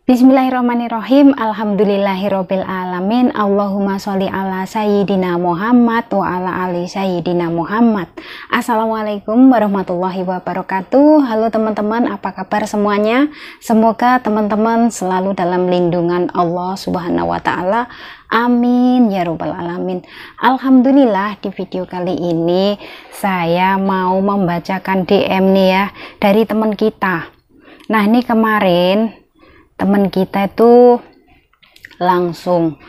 Bismillahirrahmanirrahim. Alhamdulillahirabbil alamin. Allahumma sholli ala sayyidina Muhammad wa ala ali sayyidina Muhammad. Assalamualaikum warahmatullahi wabarakatuh. Halo teman-teman, apa kabar semuanya? Semoga teman-teman selalu dalam lindungan Allah Subhanahu wa taala. Amin ya rabbal alamin. Alhamdulillah, di video kali ini saya mau membacakan DM nih ya dari teman kita. Nah, ini kemarin teman kita itu langsung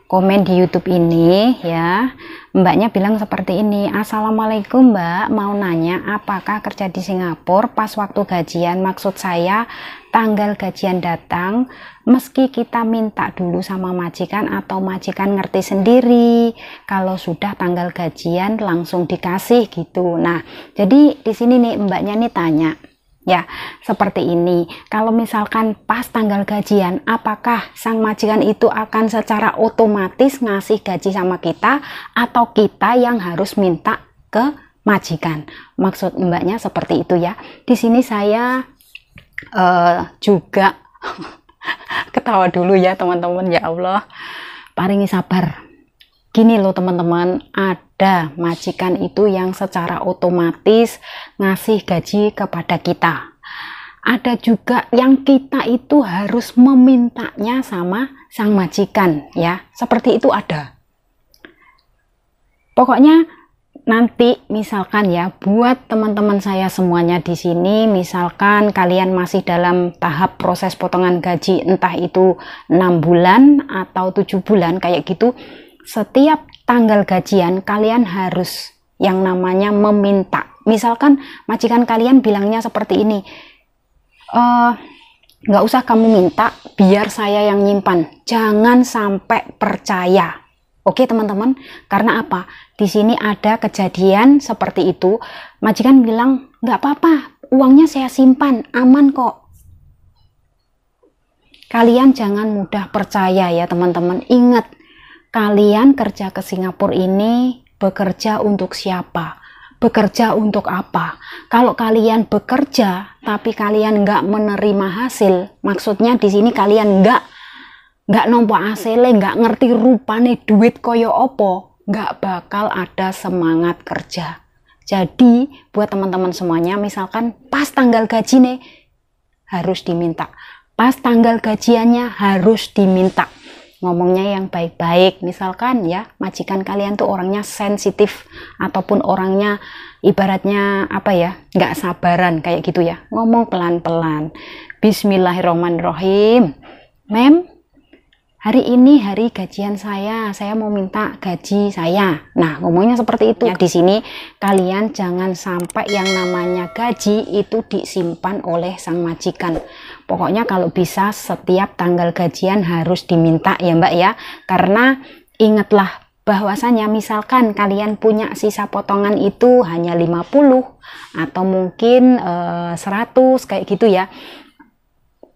komen di YouTube ini ya. Mbaknya bilang seperti ini: Assalamualaikum Mbak, mau nanya apakah kerja di Singapura pas waktu gajian? Maksud saya tanggal gajian datang meski kita minta dulu sama majikan atau majikan ngerti sendiri kalau sudah tanggal gajian langsung dikasih gitu. Nah, jadi di sini nih mbaknya nih tanya ya, seperti ini. Kalau misalkan pas tanggal gajian, apakah sang majikan itu akan secara otomatis ngasih gaji sama kita atau kita yang harus minta ke majikan? Maksud mbaknya seperti itu ya. Di sini saya juga ketawa dulu ya teman-teman. Ya Allah, paringi sabar. Gini loh teman-teman, ada majikan itu yang secara otomatis ngasih gaji kepada kita. Ada juga yang kita itu harus memintanya sama sang majikan ya. Seperti itu ada. Pokoknya nanti misalkan ya, buat teman-teman saya semuanya di sini, misalkan kalian masih dalam tahap proses potongan gaji, entah itu 6 bulan atau 7 bulan kayak gitu, setiap tanggal gajian kalian harus yang namanya meminta. Misalkan majikan kalian bilangnya seperti ini, nggak usah kamu minta, biar saya yang nyimpan. Jangan sampai percaya. Oke teman-teman, karena apa? Di sini ada kejadian seperti itu. Majikan bilang, nggak apa-apa, uangnya saya simpan, aman kok. Kalian jangan mudah percaya ya teman-teman. Ingat, kalian kerja ke Singapura ini bekerja untuk siapa? Bekerja untuk apa? Kalau kalian bekerja tapi kalian nggak menerima hasil, maksudnya di sini kalian nggak nompo hasilnya, nggak ngerti rupane duit koyo opo, nggak bakal ada semangat kerja. Jadi buat teman-teman semuanya, misalkan pas tanggal gaji nih harus diminta, pas tanggal gajiannya harus diminta. Ngomongnya yang baik-baik. Misalkan ya, majikan kalian tuh orangnya sensitif ataupun orangnya ibaratnya apa ya, nggak sabaran kayak gitu ya, ngomong pelan-pelan. Bismillahirrahmanirrahim. Mem, hari ini hari gajian saya mau minta gaji saya. Nah, ngomongnya seperti itu. Ya, di sini kalian jangan sampai yang namanya gaji itu disimpan oleh sang majikan. Pokoknya kalau bisa setiap tanggal gajian harus diminta ya Mbak ya. Karena ingatlah bahwasanya misalkan kalian punya sisa potongan itu hanya 50 atau mungkin 100 kayak gitu ya.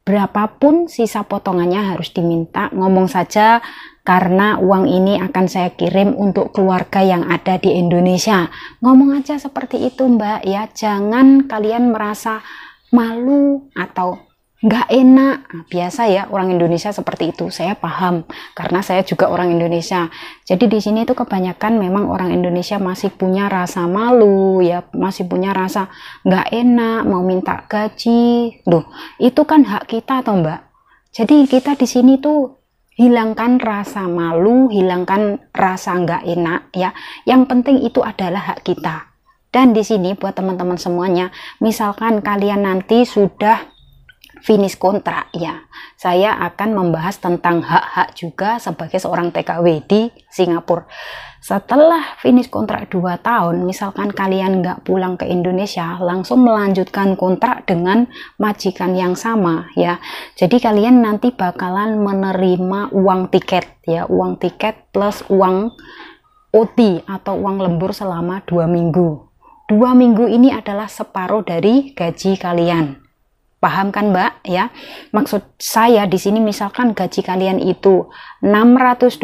Berapapun sisa potongannya harus diminta. Ngomong saja, karena uang ini akan saya kirim untuk keluarga yang ada di Indonesia. Ngomong aja seperti itu Mbak ya. Jangan kalian merasa malu atau nggak enak. Biasa ya orang Indonesia seperti itu, saya paham karena saya juga orang Indonesia. Jadi di sini itu kebanyakan memang orang Indonesia masih punya rasa malu ya, masih punya rasa nggak enak mau minta gaji. Loh, itu kan hak kita toh Mbak. Jadi kita di sini tuh hilangkan rasa malu, hilangkan rasa nggak enak ya. Yang penting itu adalah hak kita. Dan di sini buat teman-teman semuanya, misalkan kalian nanti sudah finish kontrak ya, saya akan membahas tentang hak-hak juga sebagai seorang TKW di Singapura. Setelah finish kontrak 2 tahun, misalkan kalian nggak pulang ke Indonesia, langsung melanjutkan kontrak dengan majikan yang sama ya. Jadi kalian nanti bakalan menerima uang tiket ya, uang tiket plus uang OT atau uang lembur selama 2 minggu. 2 minggu ini adalah separuh dari gaji kalian. Paham kan Mbak ya? Maksud saya di sini misalkan gaji kalian itu $600,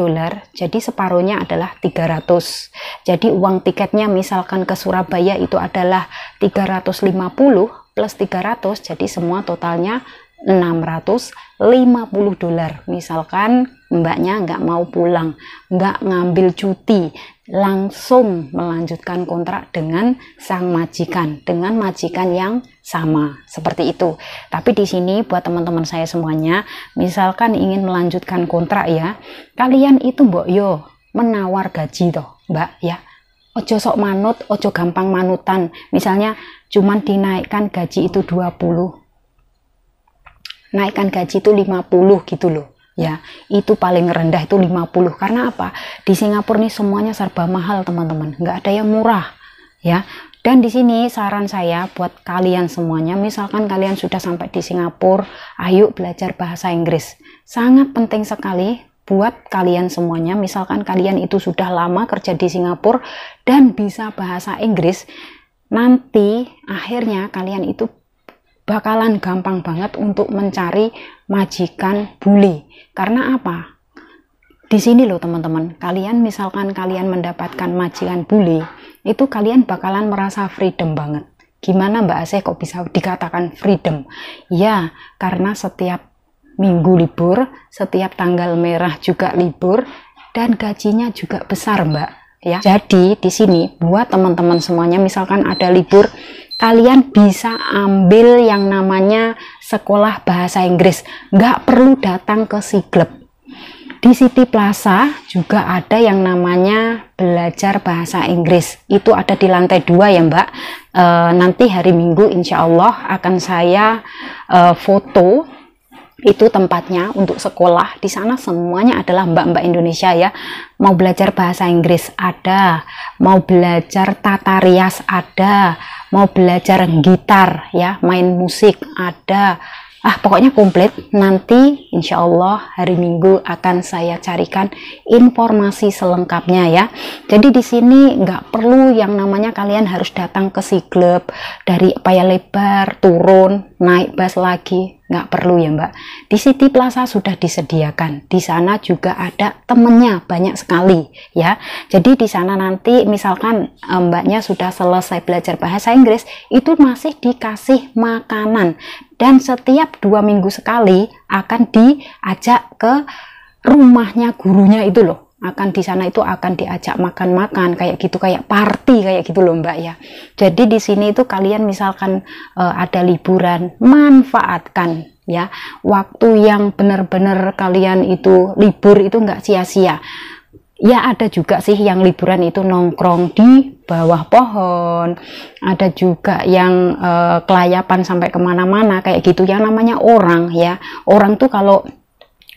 jadi separuhnya adalah 300. Jadi uang tiketnya misalkan ke Surabaya itu adalah 350 plus 300, jadi semua totalnya $650. Misalkan mbaknya nggak mau pulang, nggak ngambil cuti, langsung melanjutkan kontrak dengan sang majikan, dengan majikan yang sama, seperti itu. Tapi di sini buat teman-teman saya semuanya, misalkan ingin melanjutkan kontrak ya, kalian itu mbok yo menawar gaji toh mbak ya, ojo sok manut, ojo gampang manutan. Misalnya cuman dinaikkan gaji itu 20, naikkan gaji itu 50 gitu loh ya, itu paling rendah itu 50. Karena apa, di Singapura nih semuanya serba mahal teman-teman, nggak ada yang murah ya. Dan di sini saran saya buat kalian semuanya, misalkan kalian sudah sampai di Singapura, ayo belajar bahasa Inggris, sangat penting sekali buat kalian semuanya. Misalkan kalian itu sudah lama kerja di Singapura dan bisa bahasa Inggris, nanti akhirnya kalian itu bakalan gampang banget untuk mencari majikan bule. Karena apa? Di sini loh teman-teman, kalian misalkan kalian mendapatkan majikan bule, itu kalian bakalan merasa freedom banget. Gimana Mbak Asih kok bisa dikatakan freedom? Ya, karena setiap minggu libur, setiap tanggal merah juga libur, dan gajinya juga besar Mbak ya. Jadi di sini buat teman-teman semuanya, misalkan ada libur, kalian bisa ambil yang namanya sekolah bahasa Inggris, nggak perlu datang ke Siglap. Di City Plaza juga ada yang namanya belajar bahasa Inggris, itu ada di lantai 2 ya Mbak. Nanti hari Minggu insya Allah akan saya foto itu tempatnya untuk sekolah. Di sana semuanya adalah mbak-mbak Indonesia ya. Mau belajar bahasa Inggris ada, mau belajar tata rias ada, mau belajar gitar ya, main musik ada. Pokoknya komplit. Nanti insya Allah hari Minggu akan saya carikan informasi selengkapnya ya. Jadi di sini nggak perlu yang namanya kalian harus datang ke Siglap, dari Paya Lebar turun naik bus lagi, nggak perlu ya Mbak. Di City Plaza sudah disediakan, di sana juga ada temennya banyak sekali ya. Jadi di sana nanti misalkan mbaknya sudah selesai belajar bahasa Inggris, itu masih dikasih makanan, dan setiap 2 minggu sekali akan diajak ke rumahnya gurunya itu loh. Akan di sana itu akan diajak makan-makan kayak gitu, kayak party kayak gitu loh Mbak ya. Jadi di sini itu kalian misalkan ada liburan, manfaatkan ya waktu yang benar-benar kalian itu libur itu nggak sia-sia. Ya ada juga sih yang liburan itu nongkrong di bawah pohon, ada juga yang kelayapan sampai kemana-mana kayak gitu. Yang namanya orang ya, orang tuh kalau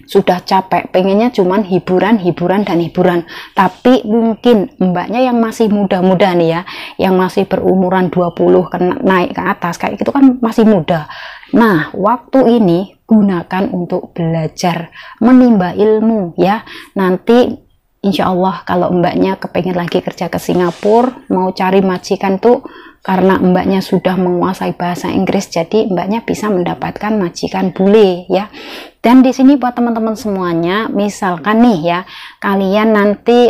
sudah capek pengennya cuman hiburan dan hiburan. Tapi mungkin mbaknya yang masih muda-muda nih ya, yang masih berumuran 20 naik ke atas kayak gitu kan masih muda. Nah waktu ini gunakan untuk belajar, menimba ilmu ya. Nanti insya Allah kalau mbaknya kepengen lagi kerja ke Singapura, mau cari majikan tuh karena mbaknya sudah menguasai bahasa Inggris, jadi mbaknya bisa mendapatkan majikan bule ya. Dan di sini buat teman-teman semuanya, misalkan nih ya, kalian nanti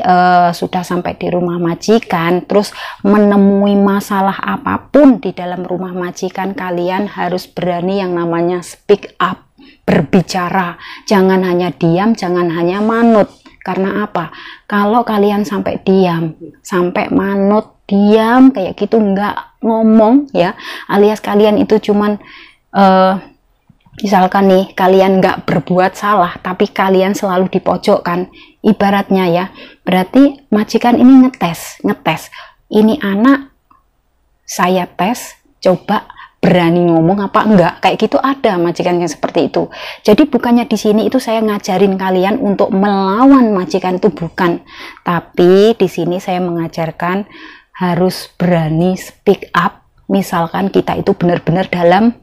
sudah sampai di rumah majikan, terus menemui masalah apapun di dalam rumah majikan, kalian harus berani yang namanya speak up, berbicara. Jangan hanya diam, jangan hanya manut. Karena apa? Kalau kalian sampai diam, sampai manut, diam kayak gitu, nggak ngomong ya, alias kalian itu cuman misalkan nih kalian nggak berbuat salah tapi kalian selalu dipojokkan, ibaratnya ya, berarti majikan ini ngetes ini anak saya tes, coba berani ngomong apa enggak, kayak gitu. Ada majikan yang seperti itu. Jadi bukannya di sini itu saya ngajarin kalian untuk melawan majikan, itu bukan, tapi di sini saya mengajarkan harus berani speak up. Misalkan kita itu benar-benar dalam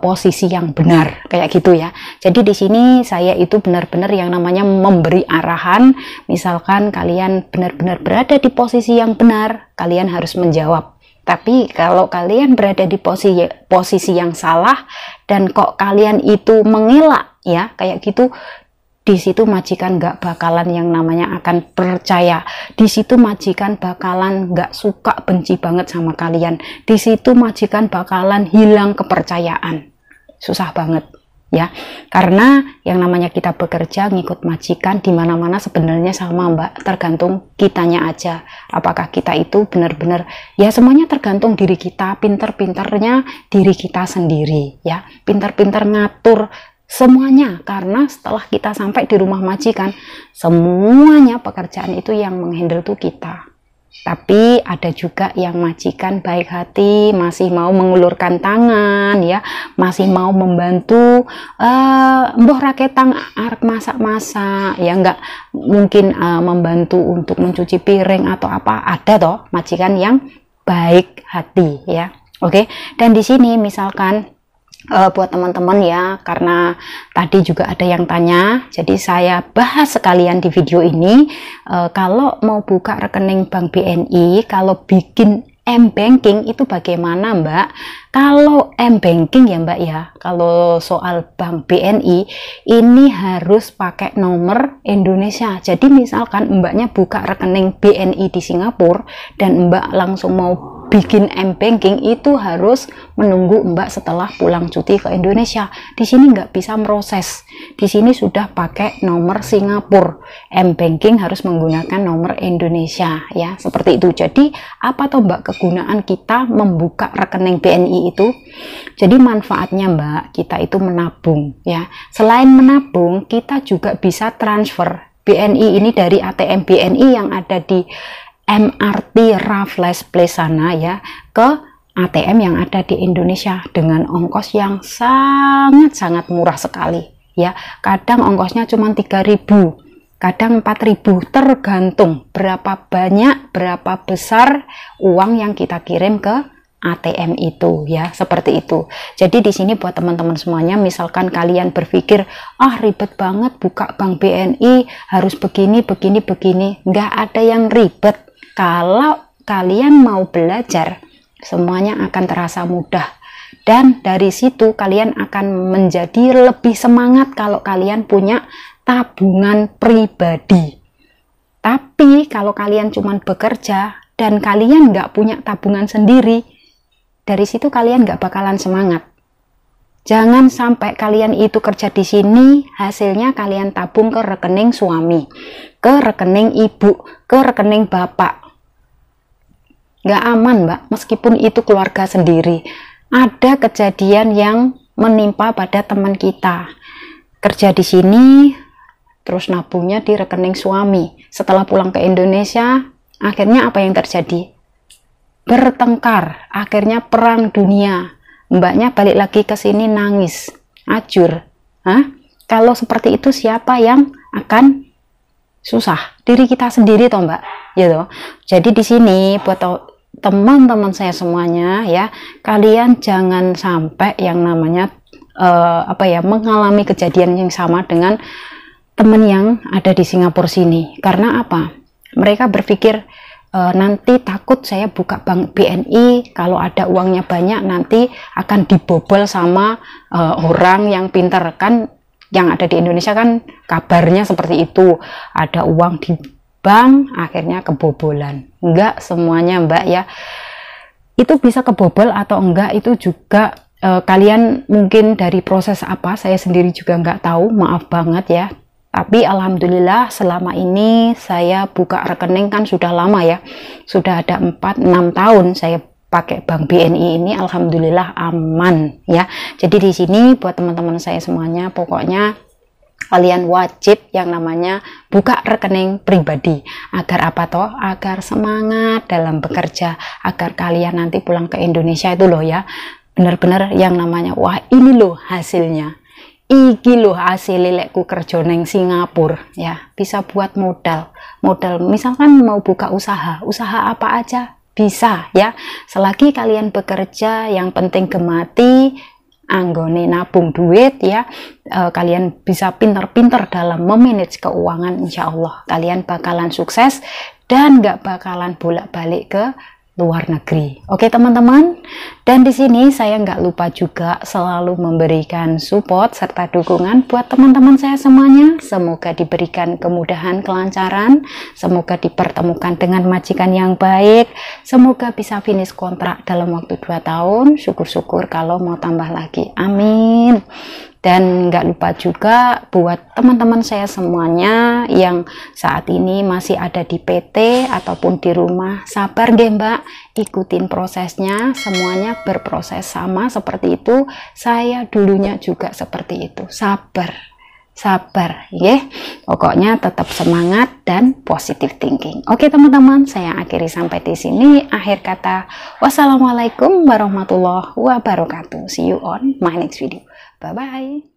posisi yang benar kayak gitu ya. Jadi di sini saya itu benar-benar yang namanya memberi arahan. Misalkan kalian benar-benar berada di posisi yang benar, kalian harus menjawab. Tapi kalau kalian berada di posisi yang salah dan kok kalian itu mengelak ya kayak gitu, di situ majikan nggak bakalan yang namanya akan percaya. Di situ majikan bakalan nggak suka, benci banget sama kalian. Di situ majikan bakalan hilang kepercayaan. susah banget ya, karena yang namanya kita bekerja ngikut majikan di mana-mana sebenarnya sama Mbak, tergantung kitanya aja apakah kita itu benar-benar, ya semuanya tergantung diri kita, pinter-pinternya diri kita sendiri ya, pinter-pinter ngatur semuanya, karena setelah kita sampai di rumah majikan semuanya pekerjaan itu yang menghandle tuh kita. Tapi ada juga yang majikan baik hati, masih mau mengulurkan tangan ya, masih mau membantu, mbah raketang arep masak-masak ya, nggak mungkin membantu untuk mencuci piring atau apa, ada toh majikan yang baik hati ya. Oke, dan di sini misalkan buat teman-teman ya, karena tadi juga ada yang tanya, jadi saya bahas sekalian di video ini. Kalau mau buka rekening bank BNI, kalau bikin M-Banking itu bagaimana Mbak? Kalau M-Banking ya Mbak ya, kalau soal bank BNI ini harus pakai nomor Indonesia. Jadi misalkan Mbaknya buka rekening BNI di Singapura dan Mbak langsung mau bikin M-Banking, itu harus menunggu Mbak setelah pulang cuti ke Indonesia. Di sini nggak bisa proses. Di sini sudah pakai nomor Singapura. M-Banking harus menggunakan nomor Indonesia ya, seperti itu. Jadi apa toh Mbak kegunaan kita membuka rekening BNI itu? Jadi manfaatnya Mbak, kita itu menabung ya. Selain menabung, kita juga bisa transfer BNI ini dari ATM BNI yang ada di MRT Raffles Place sana ya, ke ATM yang ada di Indonesia dengan ongkos yang sangat-sangat murah sekali ya. Kadang ongkosnya cuma 3.000, kadang 4.000, tergantung berapa banyak, berapa besar uang yang kita kirim ke ATM itu ya, seperti itu. Jadi di sini buat teman-teman semuanya, misalkan kalian berpikir ribet banget buka bank BNI, harus begini, nggak ada yang ribet. Kalau kalian mau belajar, semuanya akan terasa mudah. Dan dari situ kalian akan menjadi lebih semangat kalau kalian punya tabungan pribadi. Tapi kalau kalian cuma bekerja dan kalian nggak punya tabungan sendiri, dari situ kalian nggak bakalan semangat. Jangan sampai kalian itu kerja di sini, hasilnya kalian tabung ke rekening suami, ke rekening ibu, ke rekening bapak. Nggak aman Mbak, meskipun itu keluarga sendiri. Ada kejadian yang menimpa pada teman kita. Kerja di sini, terus nabungnya di rekening suami. Setelah pulang ke Indonesia, akhirnya apa yang terjadi? Bertengkar, akhirnya perang dunia. Mbaknya balik lagi ke sini nangis, ajur. Kalau seperti itu siapa yang akan susah? Diri kita sendiri toh Mbak, gitu. Jadi di sini buat teman-teman saya semuanya ya, kalian jangan sampai yang namanya mengalami kejadian yang sama dengan teman yang ada di Singapura sini. Karena apa? Mereka berpikir nanti takut saya buka bank BNI, kalau ada uangnya banyak nanti akan dibobol sama orang yang pintar. Kan yang ada di Indonesia kan kabarnya seperti itu, ada uang di bank akhirnya kebobolan. Enggak semuanya Mbak ya, itu bisa kebobol atau enggak itu juga kalian mungkin dari proses apa, saya sendiri juga nggak tahu, maaf banget ya. Tapi alhamdulillah selama ini saya buka rekening kan sudah lama ya, sudah ada 4-6 tahun saya pakai bank BNI ini, alhamdulillah aman ya. Jadi di sini buat teman-teman saya semuanya, pokoknya kalian wajib yang namanya buka rekening pribadi. Agar apa toh? Agar semangat dalam bekerja, agar kalian nanti pulang ke Indonesia itu loh ya, benar-benar yang namanya wah ini loh hasilnya, iki loh hasil lelekku kerja neng Singapura ya, bisa buat modal misalkan mau buka usaha apa aja bisa ya, selagi kalian bekerja. Yang penting gemati anggone nabung duit ya, kalian bisa pinter-pinter dalam memanage keuangan, insya Allah kalian bakalan sukses dan gak bakalan bolak-balik ke luar negeri. Oke teman-teman, dan di sini saya nggak lupa juga selalu memberikan support serta dukungan buat teman-teman saya semuanya. Semoga diberikan kemudahan, kelancaran, semoga dipertemukan dengan majikan yang baik, semoga bisa finish kontrak dalam waktu 2 tahun, syukur-syukur kalau mau tambah lagi, amin. Dan nggak lupa juga buat teman-teman saya semuanya yang saat ini masih ada di PT ataupun di rumah, sabar nggih Mbak, ikutin prosesnya, semuanya berproses sama seperti itu. Saya dulunya juga seperti itu, sabar ya. Pokoknya tetap semangat dan positive thinking. Oke teman-teman, saya akhiri sampai di sini. Akhir kata, wassalamualaikum warahmatullahi wabarakatuh. See you on my next video. Bye bye.